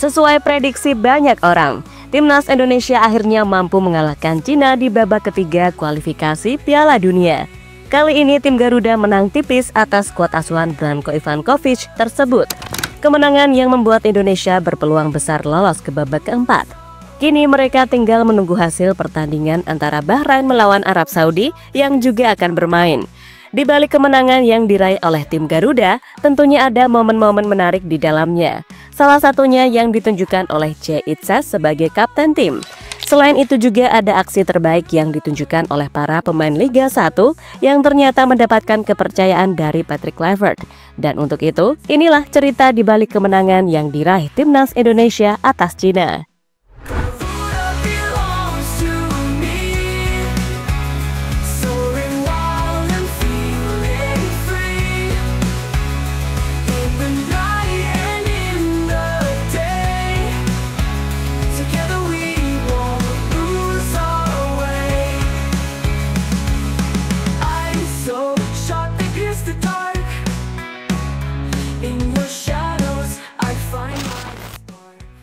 Sesuai prediksi banyak orang, timnas Indonesia akhirnya mampu mengalahkan Cina di babak ketiga kualifikasi Piala Dunia. Kali ini tim Garuda menang tipis atas skuad asuhan Branko Ivanovic tersebut. Kemenangan yang membuat Indonesia berpeluang besar lolos ke babak keempat. Kini mereka tinggal menunggu hasil pertandingan antara Bahrain melawan Arab Saudi yang juga akan bermain. Di balik kemenangan yang diraih oleh tim Garuda, tentunya ada momen-momen menarik di dalamnya. Salah satunya yang ditunjukkan oleh J. Itzas sebagai kapten tim. Selain itu juga ada aksi terbaik yang ditunjukkan oleh para pemain Liga 1 yang ternyata mendapatkan kepercayaan dari Patrick Kluivert. Dan untuk itu, inilah cerita di balik kemenangan yang diraih timnas Indonesia atas Cina.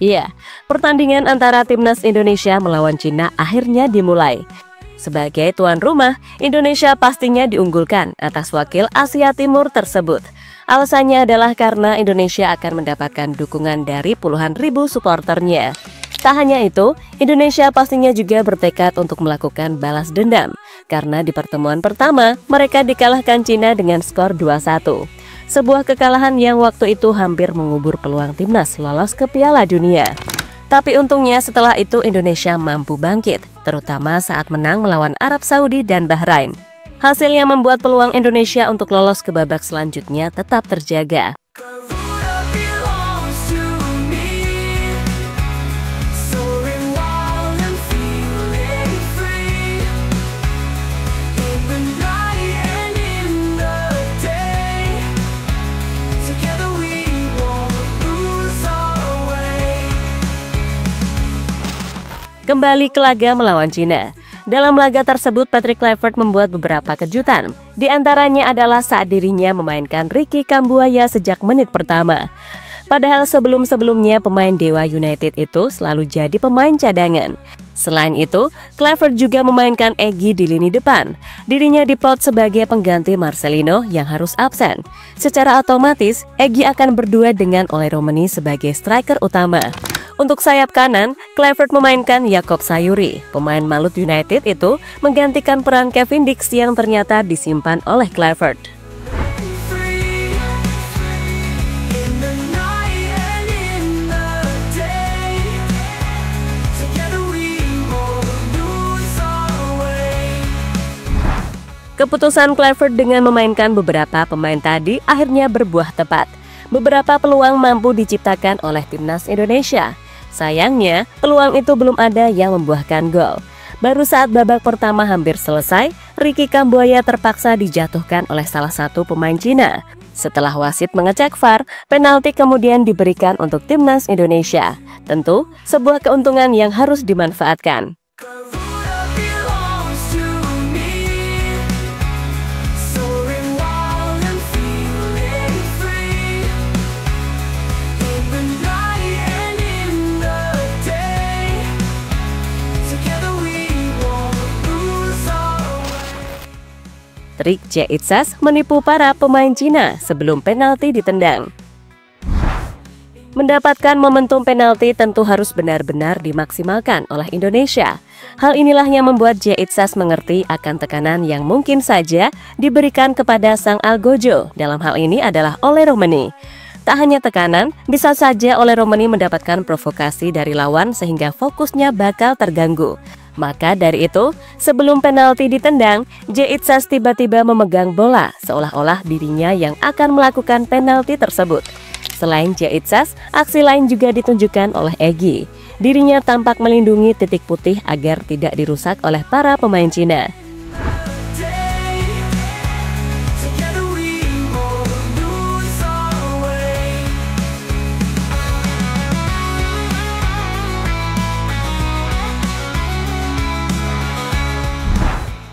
Iya, pertandingan antara timnas Indonesia melawan Cina akhirnya dimulai. Sebagai tuan rumah, Indonesia pastinya diunggulkan atas wakil Asia Timur tersebut. Alasannya adalah karena Indonesia akan mendapatkan dukungan dari puluhan ribu supporternya. Tak hanya itu, Indonesia pastinya juga bertekad untuk melakukan balas dendam. Karena di pertemuan pertama, mereka dikalahkan Cina dengan skor 2-1. Sebuah kekalahan yang waktu itu hampir mengubur peluang timnas lolos ke Piala Dunia. Tapi untungnya setelah itu Indonesia mampu bangkit, terutama saat menang melawan Arab Saudi dan Bahrain. Hasil yang membuat peluang Indonesia untuk lolos ke babak selanjutnya tetap terjaga. Kembali ke laga melawan Cina. Dalam laga tersebut, Patrick Kluivert membuat beberapa kejutan. Di antaranya adalah saat dirinya memainkan Ricky Kambuaya sejak menit pertama. Padahal sebelum-sebelumnya pemain Dewa United itu selalu jadi pemain cadangan. Selain itu, Kluivert juga memainkan Egy di lini depan. Dirinya diplot sebagai pengganti Marcelino yang harus absen. Secara otomatis, Egy akan berdua dengan Ole Romeni sebagai striker utama. Untuk sayap kanan, Kluivert memainkan Jakob Sayuri. Pemain Malut United itu menggantikan peran Kevin Dix yang ternyata disimpan oleh Kluivert. Keputusan Kluivert dengan memainkan beberapa pemain tadi akhirnya berbuah tepat. Beberapa peluang mampu diciptakan oleh timnas Indonesia. Sayangnya, peluang itu belum ada yang membuahkan gol. Baru saat babak pertama hampir selesai, Ricky Kambuaya terpaksa dijatuhkan oleh salah satu pemain Cina. Setelah wasit mengecek VAR, penalti kemudian diberikan untuk timnas Indonesia. Tentu, sebuah keuntungan yang harus dimanfaatkan. Trik J. Itzas menipu para pemain Cina sebelum penalti ditendang. Mendapatkan momentum penalti tentu harus benar-benar dimaksimalkan oleh Indonesia. Hal inilah yang membuat J. Itzas mengerti akan tekanan yang mungkin saja diberikan kepada sang algojo. Dalam hal ini adalah Ole Romeni. Tak hanya tekanan, bisa saja Ole Romeni mendapatkan provokasi dari lawan sehingga fokusnya bakal terganggu. Maka dari itu, sebelum penalti ditendang, J. Itzas tiba-tiba memegang bola, seolah-olah dirinya yang akan melakukan penalti tersebut. Selain J. Itzas, aksi lain juga ditunjukkan oleh Egy. Dirinya tampak melindungi titik putih agar tidak dirusak oleh para pemain Cina.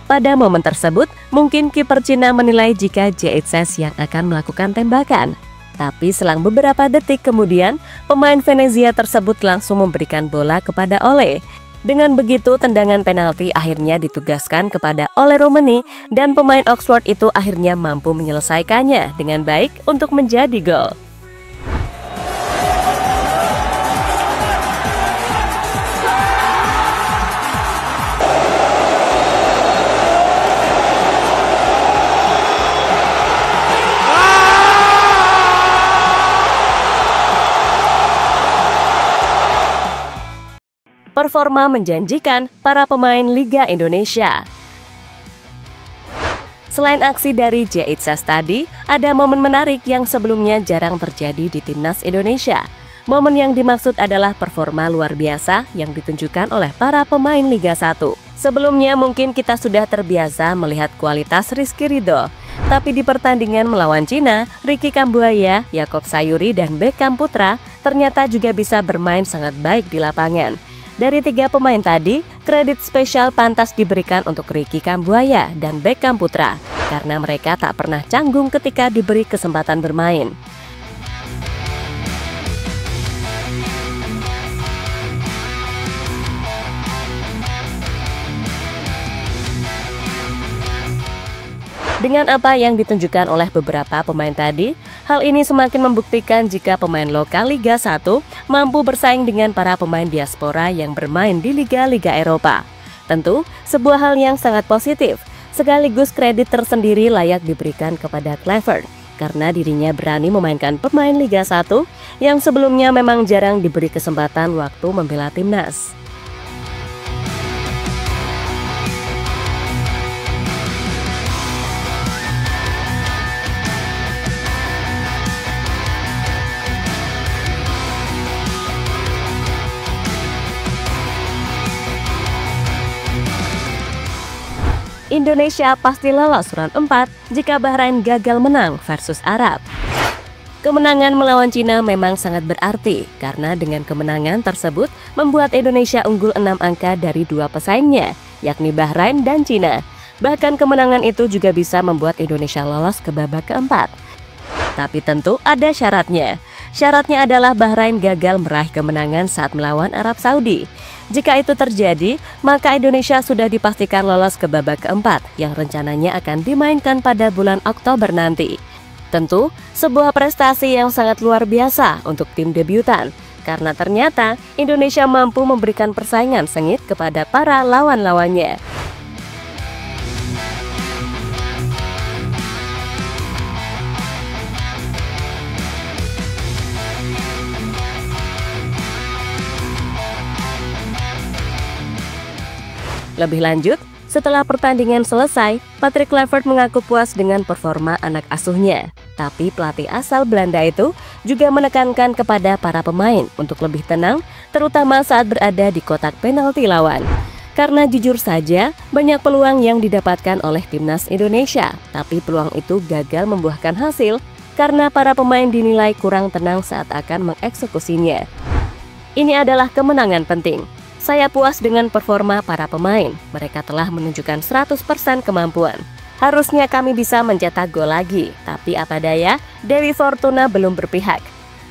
Pada momen tersebut, mungkin kiper Cina menilai jika J. Itzas yang akan melakukan tembakan. Tapi selang beberapa detik kemudian, pemain Venezia tersebut langsung memberikan bola kepada Ole. Dengan begitu, tendangan penalti akhirnya ditugaskan kepada Ole Romeni dan pemain Oxford itu akhirnya mampu menyelesaikannya dengan baik untuk menjadi gol. Performa menjanjikan para pemain Liga Indonesia. Selain aksi dari J. Itzas tadi, ada momen menarik yang sebelumnya jarang terjadi di Timnas Indonesia. Momen yang dimaksud adalah performa luar biasa yang ditunjukkan oleh para pemain Liga 1. Sebelumnya mungkin kita sudah terbiasa melihat kualitas Rizky Ridho, tapi di pertandingan melawan Cina, Ricky Kambuaya, Yaakob Sayuri, dan Beckham Putra ternyata juga bisa bermain sangat baik di lapangan. Dari 3 pemain tadi, kredit spesial pantas diberikan untuk Ricky Kambuaya dan Beckham Putra karena mereka tak pernah canggung ketika diberi kesempatan bermain. Dengan apa yang ditunjukkan oleh beberapa pemain tadi, hal ini semakin membuktikan jika pemain lokal Liga 1 mampu bersaing dengan para pemain diaspora yang bermain di liga-liga Eropa. Tentu, sebuah hal yang sangat positif, sekaligus kredit tersendiri layak diberikan kepada Kluivert, karena dirinya berani memainkan pemain Liga 1 yang sebelumnya memang jarang diberi kesempatan waktu membela timnas. Indonesia pasti lolos round 4 jika Bahrain gagal menang versus Arab. Kemenangan melawan Cina memang sangat berarti karena dengan kemenangan tersebut membuat Indonesia unggul 6 angka dari 2 pesaingnya, yakni Bahrain dan Cina. Bahkan kemenangan itu juga bisa membuat Indonesia lolos ke babak keempat. Tapi tentu ada syaratnya. Syaratnya adalah Bahrain gagal meraih kemenangan saat melawan Arab Saudi. Jika itu terjadi, maka Indonesia sudah dipastikan lolos ke babak keempat yang rencananya akan dimainkan pada bulan Oktober nanti. Tentu, sebuah prestasi yang sangat luar biasa untuk tim debutan, karena ternyata Indonesia mampu memberikan persaingan sengit kepada para lawan-lawannya. Lebih lanjut, setelah pertandingan selesai, Patrick Kluivert mengaku puas dengan performa anak asuhnya. Tapi pelatih asal Belanda itu juga menekankan kepada para pemain untuk lebih tenang, terutama saat berada di kotak penalti lawan. Karena jujur saja, banyak peluang yang didapatkan oleh timnas Indonesia, tapi peluang itu gagal membuahkan hasil karena para pemain dinilai kurang tenang saat akan mengeksekusinya. Ini adalah kemenangan penting. Saya puas dengan performa para pemain. Mereka telah menunjukkan 100% kemampuan. Harusnya kami bisa mencetak gol lagi, tapi apa daya, Dewi Fortuna belum berpihak.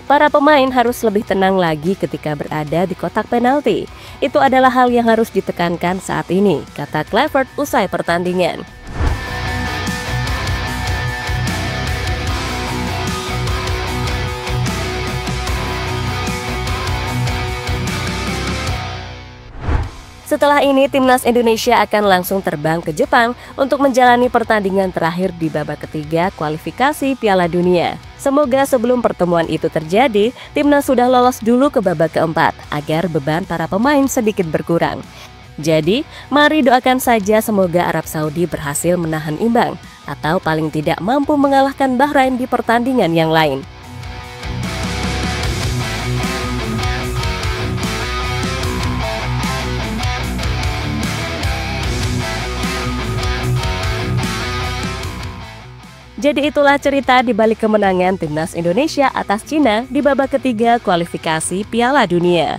Para pemain harus lebih tenang lagi ketika berada di kotak penalti. Itu adalah hal yang harus ditekankan saat ini, kata Kluivert usai pertandingan. Setelah ini, timnas Indonesia akan langsung terbang ke Jepang untuk menjalani pertandingan terakhir di babak ketiga kualifikasi Piala Dunia. Semoga sebelum pertemuan itu terjadi, timnas sudah lolos dulu ke babak keempat agar beban para pemain sedikit berkurang. Jadi, mari doakan saja semoga Arab Saudi berhasil menahan imbang atau paling tidak mampu mengalahkan Bahrain di pertandingan yang lain. Jadi itulah cerita di balik kemenangan timnas Indonesia atas Cina di babak ketiga kualifikasi Piala Dunia.